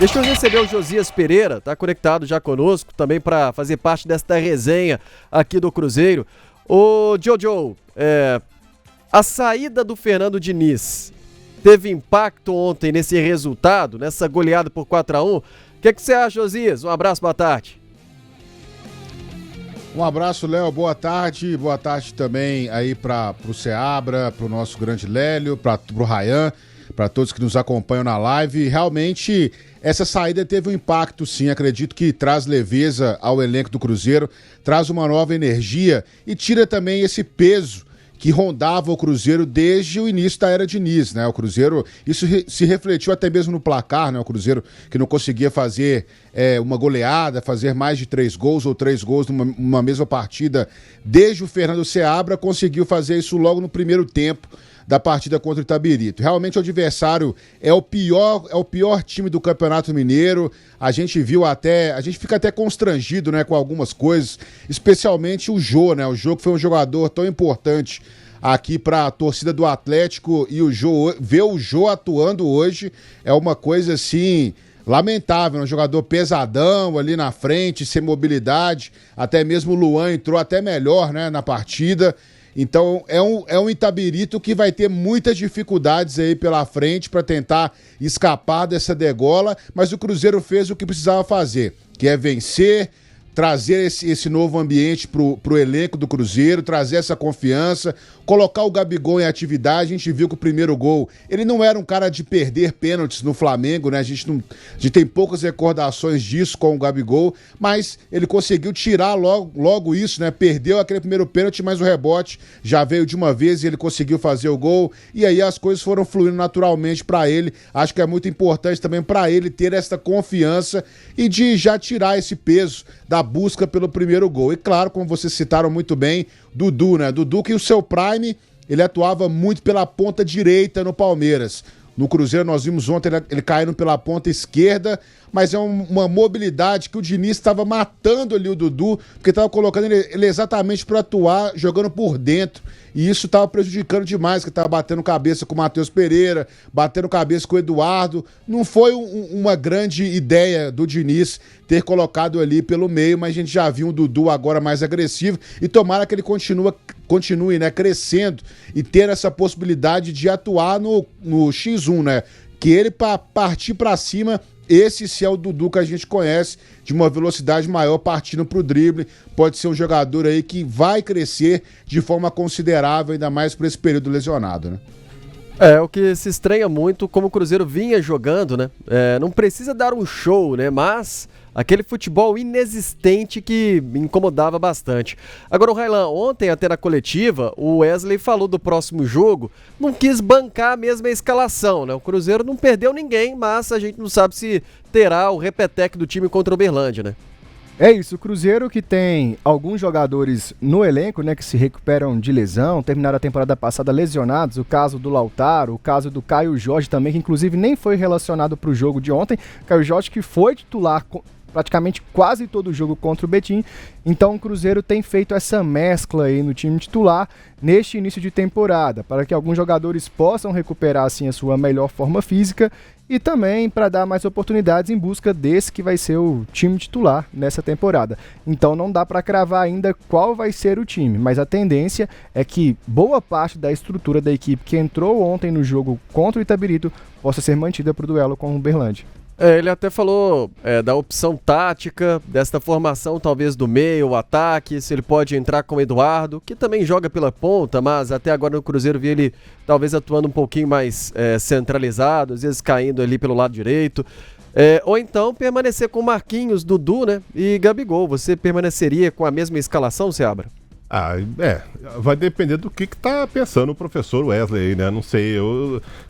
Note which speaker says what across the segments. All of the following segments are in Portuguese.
Speaker 1: Deixa eu receber o Josias Pereira, tá conectado já conosco, também para fazer parte desta resenha aqui do Cruzeiro. Ô, Jojo, a saída do Fernando Diniz teve impacto ontem nesse resultado, nessa goleada por 4-1? O que você acha, Josias? Um abraço, boa tarde.
Speaker 2: Um abraço, Léo, boa tarde também aí para o Seabra, para o nosso grande Lélio, para o Rayan, para todos que nos acompanham na live. Realmente, essa saída teve um impacto, sim. Acredito que traz leveza ao elenco do Cruzeiro, traz uma nova energia e tira também esse peso que rondava o Cruzeiro desde o início da era Diniz, né? O Cruzeiro, isso se refletiu até mesmo no placar, né? O Cruzeiro que não conseguia fazer uma goleada, fazer mais de 3 gols ou 3 gols numa mesma partida desde o Fernando Seabra, conseguiu fazer isso logo no primeiro tempo da partida contra o Itabirito. Realmente o adversário é o pior time do Campeonato Mineiro. A gente fica até constrangido, né, com algumas coisas, especialmente o Jô, né? O Jô que foi um jogador tão importante aqui para a torcida do Atlético, e ver o Jô atuando hoje é uma coisa assim lamentável, um jogador pesadão ali na frente, sem mobilidade. Até mesmo o Luan entrou até melhor, né, na partida. Então é um Itabirito que vai ter muitas dificuldades aí pela frente para tentar escapar dessa degola, mas o Cruzeiro fez o que precisava fazer, que é vencer, trazer esse novo ambiente pro elenco do Cruzeiro, trazer essa confiança, colocar o Gabigol em atividade. A gente viu que o primeiro gol, ele não era um cara de perder pênaltis no Flamengo, né? A gente tem poucas recordações disso com o Gabigol, mas ele conseguiu tirar logo isso, né? Perdeu aquele primeiro pênalti, mas o rebote já veio de uma vez e ele conseguiu fazer o gol, e aí as coisas foram fluindo naturalmente para ele. Acho que é muito importante também para ele ter essa confiança e de já tirar esse peso da busca pelo primeiro gol. E claro, como vocês citaram muito bem, Dudu, né? Dudu, que o seu prime, ele atuava muito pela ponta direita no Palmeiras. No Cruzeiro nós vimos ontem ele caindo pela ponta esquerda, mas é uma mobilidade que o Diniz estava matando ali o Dudu, porque estava colocando ele exatamente para atuar, jogando por dentro. E isso estava prejudicando demais, que estava batendo cabeça com o Matheus Pereira, batendo cabeça com o Eduardo. Não foi uma grande ideia do Diniz ter colocado ali pelo meio, mas a gente já viu o Dudu agora mais agressivo, e tomara que ele continue, né, crescendo e ter essa possibilidade de atuar no X1, né? Que ele partir para cima. Esse sim é o Dudu que a gente conhece, de uma velocidade maior, partindo pro drible. Pode ser um jogador aí que vai crescer de forma considerável, ainda mais por esse período lesionado, né?
Speaker 1: O que se estranha muito, como o Cruzeiro vinha jogando, né? Não precisa dar um show, né? Mas aquele futebol inexistente que me incomodava bastante. Agora, o Railan, ontem até na coletiva, o Wesley falou do próximo jogo, não quis bancar a mesma escalação, né? O Cruzeiro não perdeu ninguém, mas a gente não sabe se terá o repeteco do time contra o Uberlândia, né?
Speaker 3: É isso, o Cruzeiro que tem alguns jogadores no elenco, né, que se recuperam de lesão, terminaram a temporada passada lesionados, o caso do Lautaro, o caso do Caio Jorge também, que inclusive nem foi relacionado para o jogo de ontem. Caio Jorge que foi titular praticamente quase todo o jogo contra o Betim. Então o Cruzeiro tem feito essa mescla aí no time titular neste início de temporada, para que alguns jogadores possam recuperar assim a sua melhor forma física e também para dar mais oportunidades em busca desse que vai ser o time titular nessa temporada. Então não dá para cravar ainda qual vai ser o time, mas a tendência é que boa parte da estrutura da equipe que entrou ontem no jogo contra o Itabirito possa ser mantida para o duelo com o Uberlândia.
Speaker 1: Ele até falou da opção tática, desta formação talvez do meio, o ataque, se ele pode entrar com o Eduardo, que também joga pela ponta, mas até agora no Cruzeiro vi ele talvez atuando um pouquinho mais centralizado, às vezes caindo ali pelo lado direito. Ou então permanecer com Marquinhos, Dudu, né, e Gabigol. Você permaneceria com a mesma escalação, Seabra?
Speaker 4: Vai depender do que tá pensando o professor Wesley aí, né? Não sei,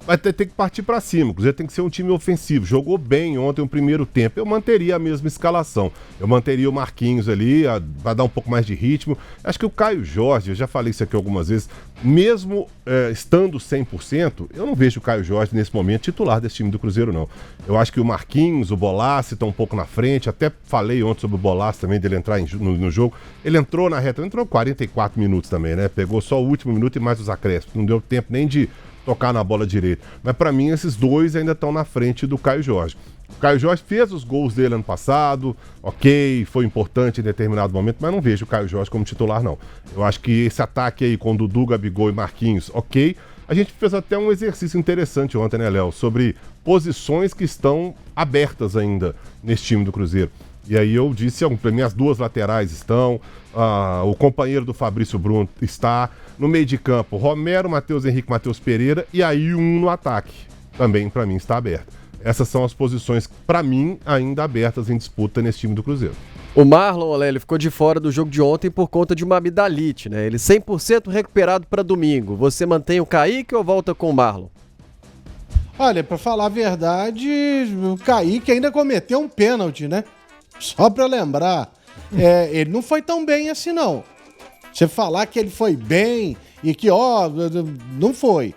Speaker 4: vai ter que partir pra cima. O Cruzeiro tem que ser um time ofensivo. Jogou bem ontem o primeiro tempo. Eu manteria a mesma escalação. Eu manteria o Marquinhos ali, vai dar um pouco mais de ritmo. Acho que o Caio Jorge, eu já falei isso aqui algumas vezes, mesmo estando 100%, eu não vejo o Caio Jorge nesse momento titular desse time do Cruzeiro, não. Eu acho que o Marquinhos, o Bolassi estão um pouco na frente. Até falei ontem sobre o Bolassi também, dele entrar no jogo. Ele entrou na reta, entrou 44 minutos também, né? Pegou só o último minuto e mais os acréscimos. Não deu tempo nem de tocar na bola direita. Mas para mim esses dois ainda estão na frente do Caio Jorge. O Caio Jorge fez os gols dele ano passado, ok, foi importante em determinado momento, mas não vejo o Caio Jorge como titular, não. Eu acho que esse ataque aí com Dudu, Gabigol e Marquinhos, ok. A gente fez até um exercício interessante ontem, né, Léo? Sobre posições que estão abertas ainda nesse time do Cruzeiro. E aí eu disse, para mim as duas laterais estão, o companheiro do Fabrício Bruno está, no meio de campo, Romero, Matheus Henrique, Matheus Pereira, e aí um no ataque, também para mim está aberto. Essas são as posições, para mim, ainda abertas em disputa nesse time do Cruzeiro.
Speaker 1: O Marlon, ele ficou de fora do jogo de ontem por conta de uma amidalite, né? Ele 100% recuperado para domingo. Você mantém o Kaique ou volta com o Marlon?
Speaker 5: Olha, para falar a verdade, o Kaique ainda cometeu um pênalti, né? Só para lembrar, ele não foi tão bem assim, não. Você falar que ele foi bem e que, não foi,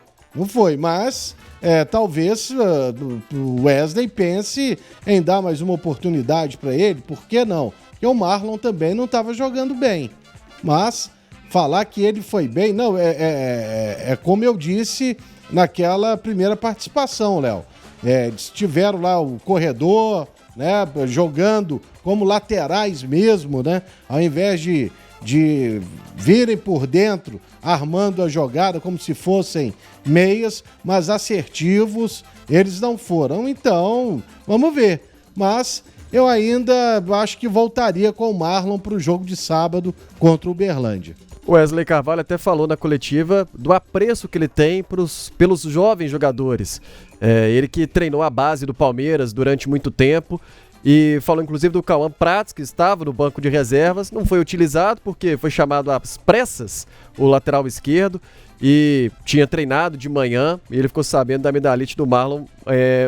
Speaker 5: mas talvez o Wesley pense em dar mais uma oportunidade para ele, por que não? Porque o Marlon também não estava jogando bem, mas falar que ele foi bem, não, como eu disse naquela primeira participação, Léo. Tiveram lá o corredor, né, jogando como laterais mesmo, né, ao invés de virem por dentro, armando a jogada como se fossem meias, mas assertivos, eles não foram. Então, vamos ver. Mas eu ainda acho que voltaria com o Marlon para o jogo de sábado contra o Uberlândia.
Speaker 1: O Wesley Carvalho até falou na coletiva do apreço que ele tem pelos jovens jogadores. Ele que treinou a base do Palmeiras durante muito tempo e falou inclusive do Cauã Prats, que estava no banco de reservas, não foi utilizado porque foi chamado às pressas, o lateral esquerdo, e tinha treinado de manhã e ele ficou sabendo da amidalite do Marlon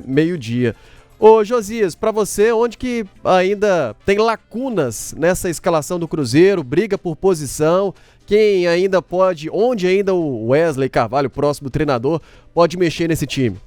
Speaker 1: meio-dia. Ô Josias, pra você, onde que ainda tem lacunas nessa escalação do Cruzeiro, briga por posição, quem ainda pode, onde ainda o Wesley Carvalho, próximo treinador, pode mexer nesse time?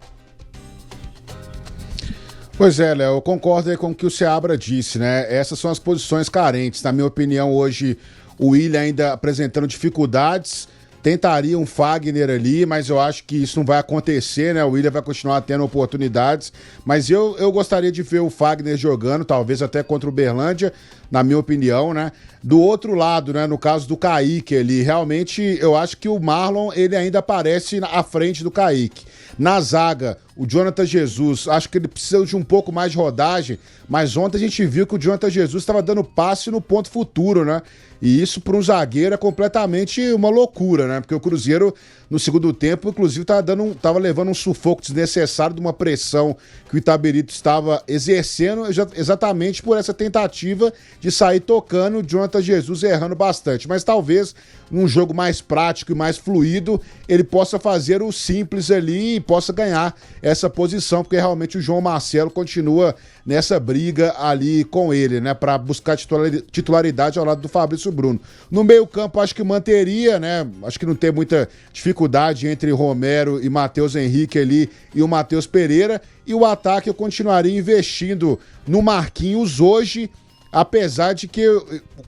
Speaker 2: Pois é, Léo, eu concordo aí com o que o Seabra disse, né? Essas são as posições carentes. Na minha opinião, hoje, o Willian ainda apresentando dificuldades, tentaria um Fagner ali, mas eu acho que isso não vai acontecer, né? O Willian vai continuar tendo oportunidades, mas eu gostaria de ver o Fagner jogando, talvez até contra o Uberlândia, na minha opinião, né? Do outro lado, né, no caso do Kaique ali, realmente eu acho que o Marlon, ele ainda aparece à frente do Kaique. Na zaga, o Jonathan Jesus, acho que ele precisa de um pouco mais de rodagem, mas ontem a gente viu que o Jonathan Jesus estava dando passe no ponto futuro, né? E isso para um zagueiro é completamente uma loucura, né? Porque o Cruzeiro, no segundo tempo, inclusive, tava levando um sufoco desnecessário de uma pressão que o Itabirito estava exercendo exatamente por essa tentativa de sair tocando, o Jonathan Jesus errando bastante. Mas talvez, num jogo mais prático e mais fluido, ele possa fazer o simples ali e possa ganhar essa posição, porque realmente o João Marcelo continua nessa briga ali com ele, né, para buscar titularidade ao lado do Fabrício Bruno. No meio-campo, acho que manteria, né, acho que não tem muita dificuldade entre Romero e Matheus Henrique ali e o Matheus Pereira, e o ataque eu continuaria investindo no Marquinhos hoje, apesar de que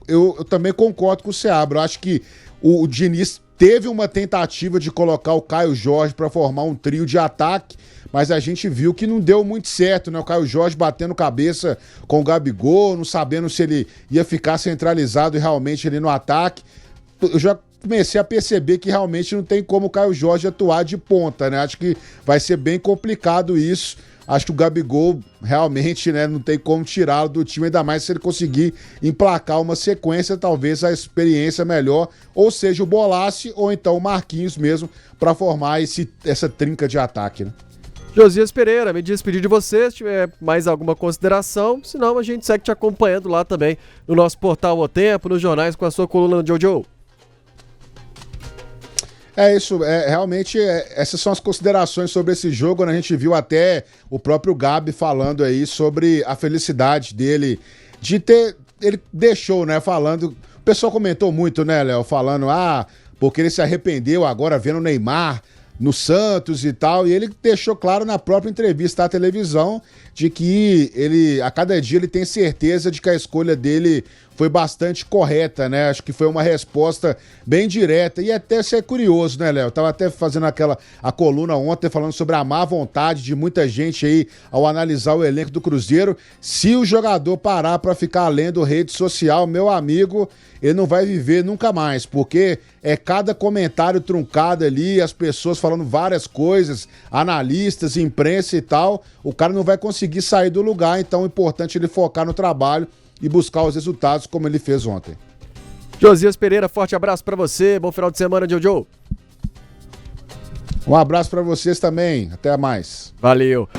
Speaker 2: eu também concordo com o Seabra. Eu acho que o Diniz teve uma tentativa de colocar o Caio Jorge para formar um trio de ataque, mas a gente viu que não deu muito certo, né? O Caio Jorge batendo cabeça com o Gabigol, não sabendo se ele ia ficar centralizado realmente ali no ataque. Eu já comecei a perceber que realmente não tem como o Caio Jorge atuar de ponta, né? Acho que vai ser bem complicado isso. Acho que o Gabigol realmente, né, não tem como tirá-lo do time, ainda mais se ele conseguir emplacar uma sequência, talvez a experiência melhor, ou seja, o Bolassi ou então o Marquinhos mesmo, para formar essa trinca de ataque, né?
Speaker 1: Josias Pereira, me despedir de você, se tiver mais alguma consideração, senão a gente segue te acompanhando lá também no nosso portal O Tempo, nos jornais com a sua coluna Jojo.
Speaker 2: É isso, realmente essas são as considerações sobre esse jogo, né? A gente viu até o próprio Gabi falando aí sobre a felicidade dele de ter, ele deixou, né, falando, o pessoal comentou muito, né, Léo, falando, porque ele se arrependeu agora vendo o Neymar no Santos e tal, e ele deixou claro na própria entrevista à televisão de que ele, a cada dia, ele tem certeza de que a escolha dele foi bastante correta, né? Acho que foi uma resposta bem direta e até ser curioso, né, Léo? Eu tava até fazendo a coluna ontem falando sobre a má vontade de muita gente aí ao analisar o elenco do Cruzeiro. Se o jogador parar pra ficar lendo rede social, meu amigo, ele não vai viver nunca mais, porque é cada comentário truncado ali, as pessoas falando várias coisas, analistas, imprensa e tal, o cara não vai conseguir sair do lugar, então é importante ele focar no trabalho e buscar os resultados como ele fez ontem.
Speaker 1: Josias Pereira, forte abraço pra você, bom final de semana, Jojo.
Speaker 2: Um abraço pra vocês também, até mais.
Speaker 1: Valeu.